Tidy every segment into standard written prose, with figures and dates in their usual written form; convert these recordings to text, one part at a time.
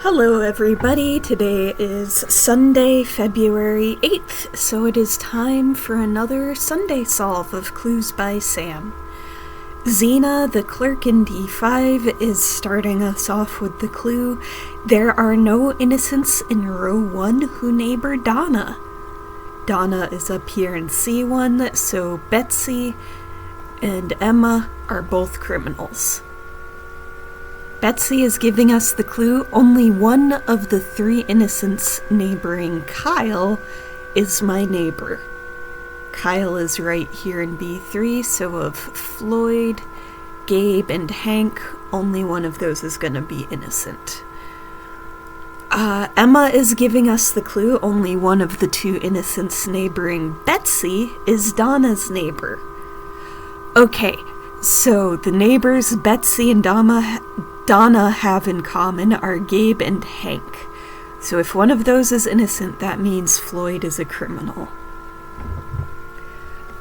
Hello everybody, today is Sunday, February 8th, so it is time for another Sunday solve of Clues by Sam. Xena, the clerk in D5, is starting us off with the clue, there are no innocents in row 1 who neighbor Donna. Donna is up here in C1, so Betsy and Emma are both criminals. Betsy is giving us the clue, only one of the 3 innocents neighboring Kyle is my neighbor. Kyle is right here in B3, so of Floyd, Gabe, and Hank, only one of those is going to be innocent. Emma is giving us the clue, only one of the 2 innocents neighboring Betsy is Donna's neighbor. Okay, so the neighbors Betsy and Donna have in common are Gabe and Hank. So if one of those is innocent, that means Floyd is a criminal.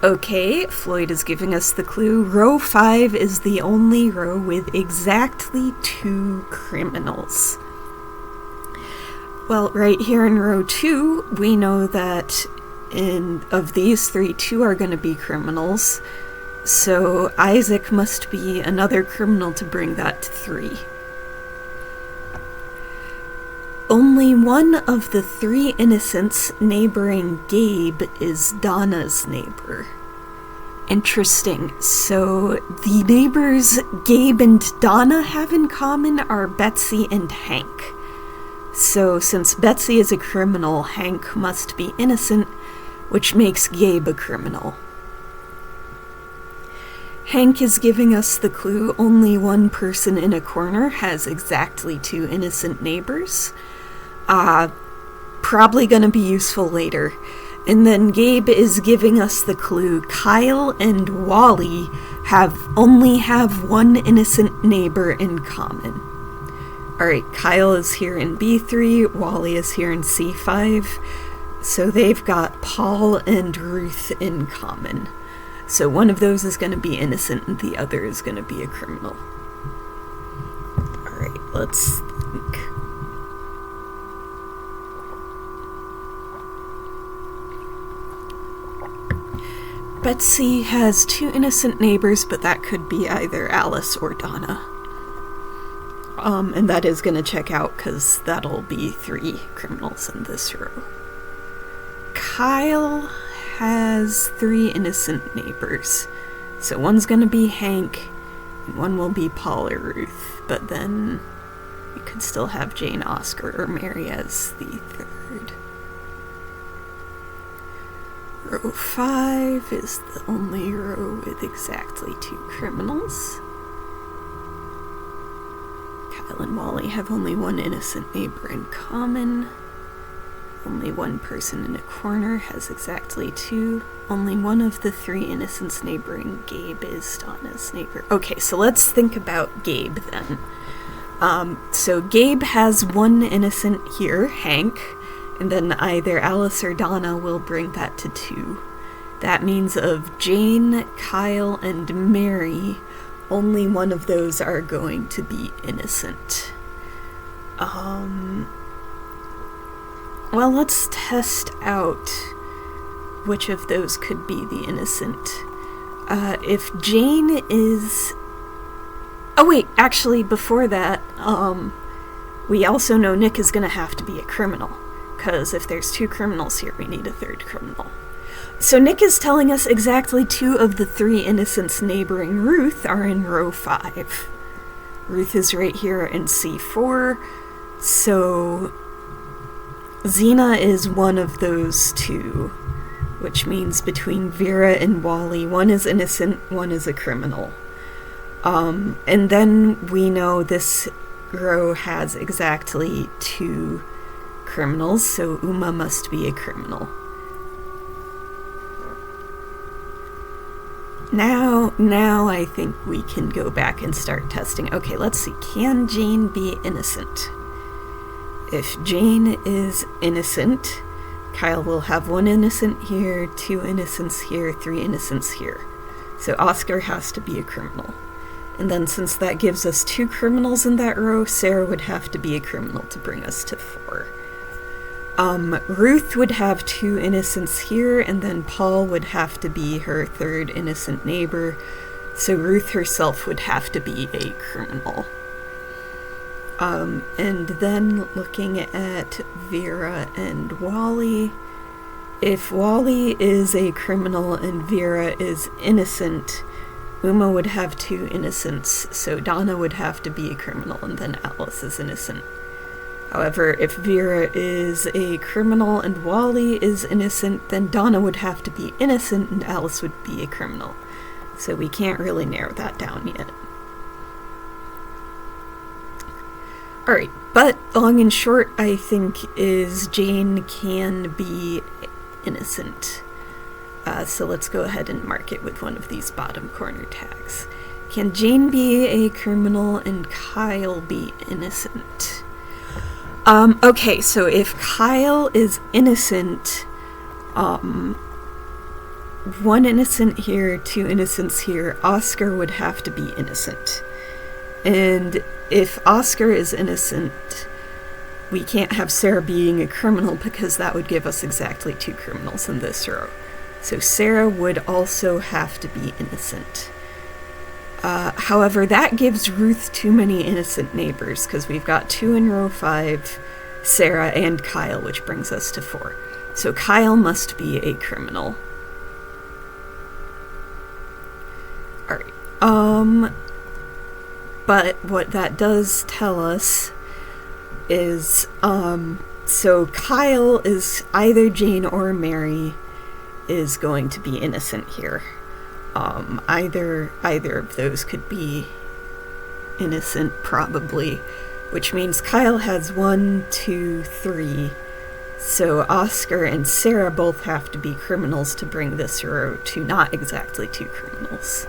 Okay, Floyd is giving us the clue. Row 5 is the only row with exactly 2 criminals. Well, right here in row 2, we know that of these 3, 2 are going to be criminals. So Isaac must be another criminal to bring that to 3. Only one of the 3 innocents neighboring Gabe is Donna's neighbor. Interesting. So the neighbors Gabe and Donna have in common are Betsy and Hank. So since Betsy is a criminal, Hank must be innocent, which makes Gabe a criminal. Hank is giving us the clue, only one person in a corner has exactly 2 innocent neighbors. Probably gonna be useful later. And then Gabe is giving us the clue, Kyle and Wally only have 1 innocent neighbor in common. Alright, Kyle is here in B3, Wally is here in C5, so they've got Paul and Ruth in common. So one of those is going to be innocent and the other is going to be a criminal. Alright, let's think. Betsy has 2 innocent neighbors, but that could be either Alice or Donna. And that is going to check out because that'll be 3 criminals in this row. Kyle has 3 innocent neighbors. So one's gonna be Hank, and one will be Paul or Ruth, but then we could still have Jane, Oscar, or Mary as the 3rd. Row 5 is the only row with exactly 2 criminals. Kyle and Wally have only 1 innocent neighbor in common. Only 1 person in a corner has exactly 2. Only one of the 3 innocents neighboring Gabe is Donna's neighbor. Okay, so let's think about Gabe then. So Gabe has 1 innocent here, Hank, and then either Alice or Donna will bring that to 2. That means of Jane, Kyle, and Mary, only one of those are going to be innocent. Well, let's test out which of those could be the innocent. If Jane is... Oh wait, actually before that, we also know Nick is gonna have to be a criminal, because if there's 2 criminals here, we need a 3rd criminal. So Nick is telling us exactly 2 of the 3 innocents neighboring Ruth are in row 5. Ruth is right here in C4, so Xena is one of those 2, which means between Vera and Wally, one is innocent, one is a criminal. And then we know this row has exactly 2 criminals, so Uma must be a criminal. Now I think we can go back and start testing. Okay, let's see. Can Jane be innocent? If Jane is innocent, Kyle will have 1 innocent here, 2 innocents here, 3 innocents here. So Oscar has to be a criminal. And then since that gives us 2 criminals in that row, Sarah would have to be a criminal to bring us to 4. Ruth would have 2 innocents here, and then Paul would have to be her 3rd innocent neighbor, so Ruth herself would have to be a criminal. And then looking at Vera and Wally, if Wally is a criminal and Vera is innocent, Uma would have 2 innocents, so Donna would have to be a criminal, and then Alice is innocent. However, if Vera is a criminal and Wally is innocent, then Donna would have to be innocent and Alice would be a criminal. So we can't really narrow that down yet. Alright, but long and short, I think, is Jane can be innocent. So let's go ahead and mark it with one of these bottom corner tags. Can Jane be a criminal and Kyle be innocent? Okay, so if Kyle is innocent, 1 innocent here, 2 innocents here, Oscar would have to be innocent. And if Oscar is innocent, we can't have Sarah being a criminal because that would give us exactly 2 criminals in this row. So Sarah would also have to be innocent. However, that gives Ruth too many innocent neighbors, because we've got 2 in row 5, Sarah and Kyle, which brings us to 4. So Kyle must be a criminal. Alright, but what that does tell us is, so Kyle is either Jane or Mary is going to be innocent here. Either of those could be innocent, probably, which means Kyle has 1, 2, 3, so Oscar and Sarah both have to be criminals to bring this row to not exactly 2 criminals.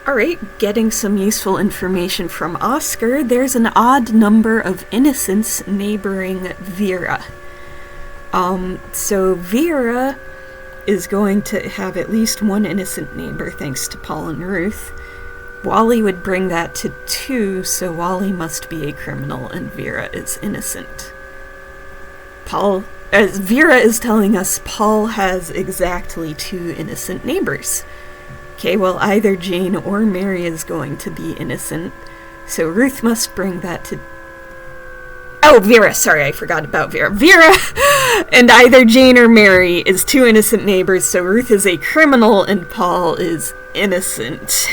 Alright, getting some useful information from Oscar, there's an odd number of innocents neighboring Vera. So Vera is going to have at least 1 innocent neighbor thanks to Paul and Ruth. Wally would bring that to 2, so Wally must be a criminal and Vera is innocent. Vera is telling us Paul has exactly 2 innocent neighbors. Okay, well, either Jane or Mary is going to be innocent, so Ruth must bring that to... Oh, Vera, sorry, I forgot about Vera. Vera and either Jane or Mary is 2 innocent neighbors, so Ruth is a criminal and Paul is innocent.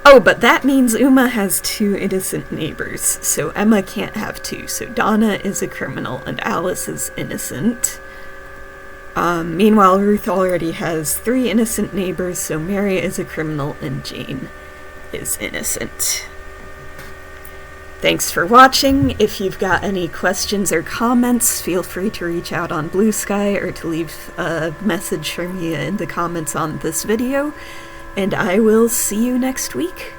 Oh, but that means Uma has 2 innocent neighbors, so Emma can't have 2, so Donna is a criminal and Alice is innocent. Meanwhile, Ruth already has 3 innocent neighbors, so Mary is a criminal and Jane is innocent. Thanks for watching. If you've got any questions or comments, feel free to reach out on Blue Sky or to leave a message for me in the comments on this video, and I will see you next week.